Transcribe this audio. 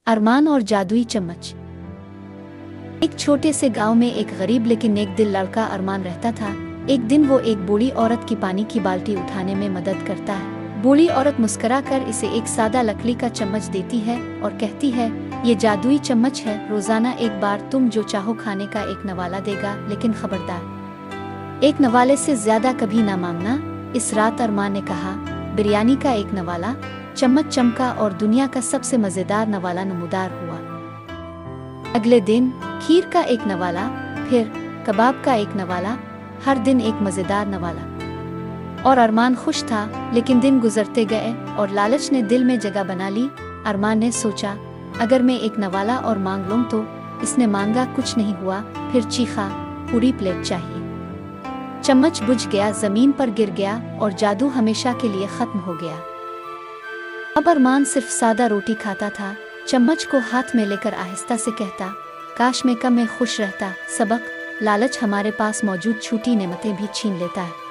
अरमान और जादुई चम्मच। एक छोटे से गांव में एक गरीब लेकिन नेक दिल लड़का अरमान रहता था। एक दिन वो एक बूढ़ी औरत की पानी की बाल्टी उठाने में मदद करता है। बूढ़ी औरत मुस्कुराकर इसे एक सादा लकड़ी का चम्मच देती है और कहती है, ये जादुई चम्मच है, रोजाना एक बार तुम जो चाहो खाने का एक नवाला देगा, लेकिन खबरदार, एक नवाले से ज्यादा कभी ना मांगना। इस रात अरमान ने कहा, बिरयानी का एक नवाला। चम्मच चमका और दुनिया का सबसे मजेदार नवाला नमूदार हुआ। अगले दिन खीर का एक नवाला, फिर कबाब का एक नवाला, हर दिन एक मजेदार नवाला। और अरमान खुश था। लेकिन दिन गुजरते गए और लालच ने दिल में जगह बना ली। अरमान ने सोचा, अगर मैं एक नवाला और मांग लूं तो। इसने मांगा, कुछ नहीं हुआ। फिर चीखा, पूरी प्लेट चाहिए। चम्मच बुझ गया, जमीन पर गिर गया और जादू हमेशा के लिए खत्म हो गया। अब अरमान सिर्फ सादा रोटी खाता था। चम्मच को हाथ में लेकर आहिस्ता से कहता, काश मैं कम में खुश रहता। सबक, लालच हमारे पास मौजूद छोटी नेमतें भी छीन लेता है।